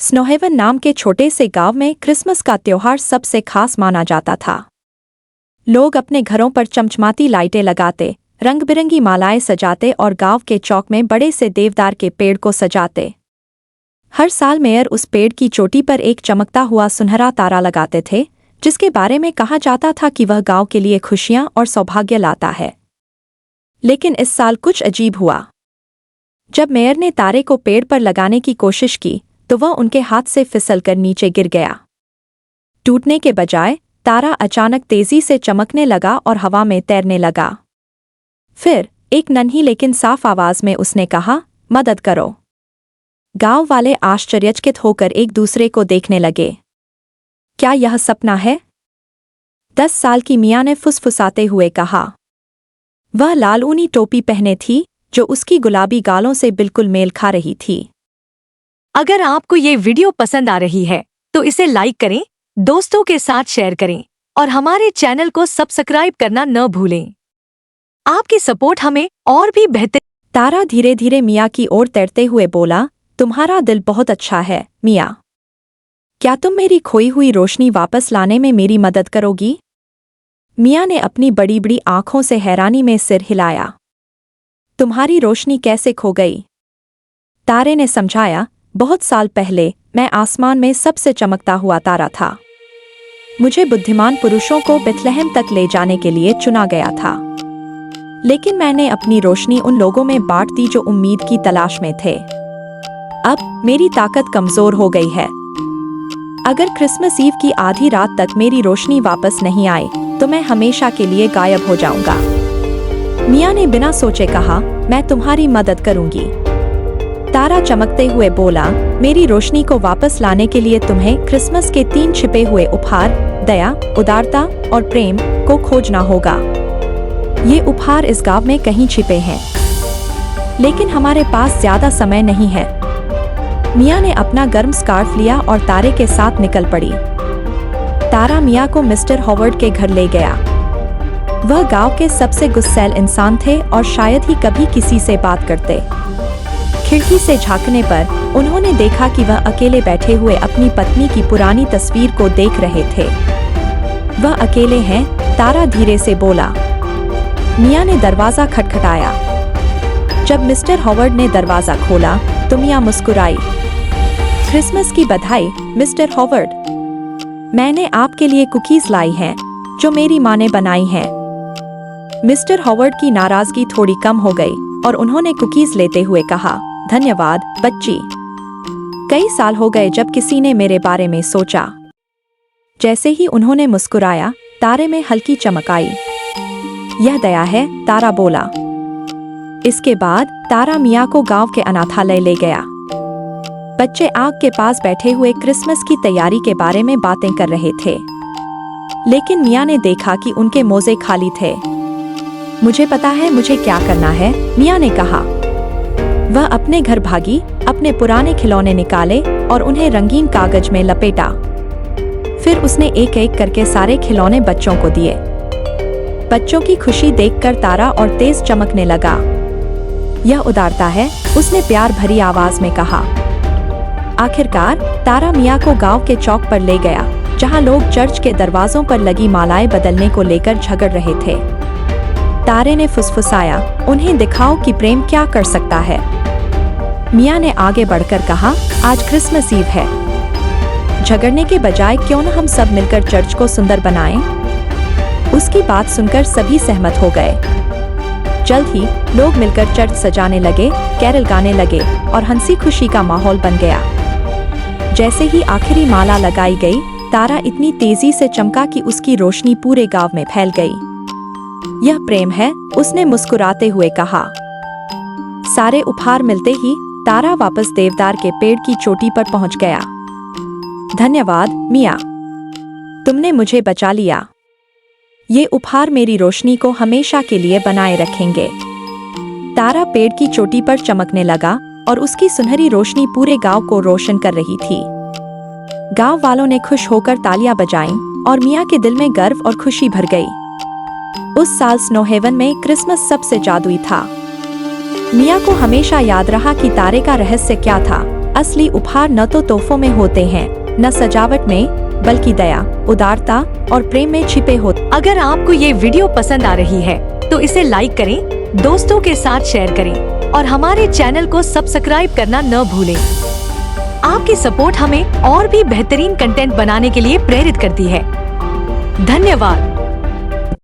स्नोहेवन नाम के छोटे से गांव में क्रिसमस का त्योहार सबसे खास माना जाता था। लोग अपने घरों पर चमचमाती लाइटें लगाते, रंग बिरंगी मालाएं सजाते और गांव के चौक में बड़े से देवदार के पेड़ को सजाते। हर साल मेयर उस पेड़ की चोटी पर एक चमकता हुआ सुनहरा तारा लगाते थे, जिसके बारे में कहा जाता था कि वह गांव के लिए खुशियां और सौभाग्य लाता है। लेकिन इस साल कुछ अजीब हुआ। जब मेयर ने तारे को पेड़ पर लगाने की कोशिश की तो वह उनके हाथ से फिसलकर नीचे गिर गया। टूटने के बजाय तारा अचानक तेजी से चमकने लगा और हवा में तैरने लगा। फिर एक नन्ही लेकिन साफ आवाज में उसने कहा, मदद करो। गांव वाले आश्चर्यचकित होकर एक दूसरे को देखने लगे। क्या यह सपना है? 10 साल की मियाँ ने फुसफुसाते हुए कहा। वह लाल ऊनी टोपी पहने थी जो उसकी गुलाबी गालों से बिल्कुल मेल खा रही थी। अगर आपको ये वीडियो पसंद आ रही है तो इसे लाइक करें, दोस्तों के साथ शेयर करें और हमारे चैनल को सब्सक्राइब करना न भूलें। आपकी सपोर्ट हमें और भी बेहतर। तारा धीरे धीरे मियाँ की ओर तैरते हुए बोला, तुम्हारा दिल बहुत अच्छा है मियाँ। क्या तुम मेरी खोई हुई रोशनी वापस लाने में मेरी मदद करोगी? मियाँ ने अपनी बड़ी बड़ी आंखों से हैरानी में सिर हिलाया। तुम्हारी रोशनी कैसे खो गई? तारे ने समझाया, बहुत साल पहले मैं आसमान में सबसे चमकता हुआ तारा था। मुझे बुद्धिमान पुरुषों को बेथलेहम तक ले जाने के लिए चुना गया था, लेकिन मैंने अपनी रोशनी उन लोगों में बांट दी जो उम्मीद की तलाश में थे। अब मेरी ताकत कमजोर हो गई है। अगर क्रिसमस ईव की आधी रात तक मेरी रोशनी वापस नहीं आई तो मैं हमेशा के लिए गायब हो जाऊंगा। मियाँ ने बिना सोचे कहा, मैं तुम्हारी मदद करूंगी। तारा चमकते हुए बोला, मेरी रोशनी को वापस लाने के लिए तुम्हें क्रिसमस के 3 छिपे हुए उपहार, दया, उदारता और प्रेम को खोजना होगा। ये उपहार इस गांव में कहीं छिपे हैं, लेकिन हमारे पास ज्यादा समय नहीं है। मियाँ ने अपना गर्म स्कार्फ लिया और तारे के साथ निकल पड़ी। तारा मियाँ को मिस्टर हॉवर्ड के घर ले गया। वह गांव के सबसे गुस्सैल इंसान थे और शायद ही कभी किसी से बात करते। खिड़की से झांकने पर उन्होंने देखा कि वह अकेले बैठे हुए अपनी पत्नी की पुरानी तस्वीर को देख रहे थे। वह अकेले हैं? तारा धीरे से बोला। मियाँ ने दरवाजा खटखटाया। जब मिस्टर हॉवर्ड ने दरवाजा खोला तो मियाँ मुस्कुराई। क्रिसमस की बधाई मिस्टर हॉवर्ड। मैंने आपके लिए कुकीज लाई हैं जो मेरी माँ ने बनाई हैं। मिस्टर हॉवर्ड की नाराजगी थोड़ी कम हो गई और उन्होंने कुकीज लेते हुए कहा, धन्यवाद बच्ची। कई साल हो गए जब किसी ने मेरे बारे में सोचा। जैसे ही उन्होंने मुस्कुराया, तारे में हल्की चमक आई। यह दया है, तारा बोला। इसके बाद तारा मियाँ को गांव के अनाथालय ले गया। बच्चे आग के पास बैठे हुए क्रिसमस की तैयारी के बारे में बातें कर रहे थे, लेकिन मियाँ ने देखा कि उनके मोजे खाली थे। मुझे पता है मुझे क्या करना है, मियाँ ने कहा। वह अपने घर भागी, अपने पुराने खिलौने निकाले और उन्हें रंगीन कागज में लपेटा। फिर उसने एक एक करके सारे खिलौने बच्चों को दिए। बच्चों की खुशी देखकर तारा और तेज चमकने लगा। यह उदारता है, उसने प्यार भरी आवाज में कहा। आखिरकार तारा मियाँ को गांव के चौक पर ले गया, जहां लोग चर्च के दरवाजों पर लगी मालाएं बदलने को लेकर झगड़ रहे थे। तारे ने फुसफुसाया, उन्हें दिखाओ कि प्रेम क्या कर सकता है। मियाँ ने आगे बढ़कर कहा, आज क्रिसमस ईव है। झगड़ने के बजाय क्यों न हम सब मिलकर चर्च को सुंदर बनाएं? उसकी बात सुनकर सभी सहमत हो गए। जल्द ही लोग मिलकर चर्च सजाने लगे, कैरल गाने लगे और हंसी खुशी का माहौल बन गया। जैसे ही आखिरी माला लगाई गई, तारा इतनी तेजी से चमका कि उसकी रोशनी पूरे गांव में फैल गई। यह प्रेम है, उसने मुस्कुराते हुए कहा। सारे उपहार मिलते ही तारा वापस देवदार के पेड़ की चोटी पर पहुंच गया। धन्यवाद मियाँ, तुमने मुझे बचा लिया। ये उपहार मेरी रोशनी को हमेशा के लिए बनाए रखेंगे। तारा पेड़ की चोटी पर चमकने लगा और उसकी सुनहरी रोशनी पूरे गांव को रोशन कर रही थी। गांव वालों ने खुश होकर तालियां बजाईं और मियाँ के दिल में गर्व और खुशी भर गई। उस साल स्नोहेवन में क्रिसमस सबसे जादुई था। मियाँ को हमेशा याद रहा कि तारे का रहस्य क्या था। असली उपहार न तो तोहफों में होते हैं, न सजावट में, बल्कि दया, उदारता और प्रेम में छिपे होते। अगर आपको ये वीडियो पसंद आ रही है तो इसे लाइक करें, दोस्तों के साथ शेयर करें और हमारे चैनल को सब्सक्राइब करना न भूलें। आपकी सपोर्ट हमें और भी बेहतरीन कंटेंट बनाने के लिए प्रेरित करती है। धन्यवाद।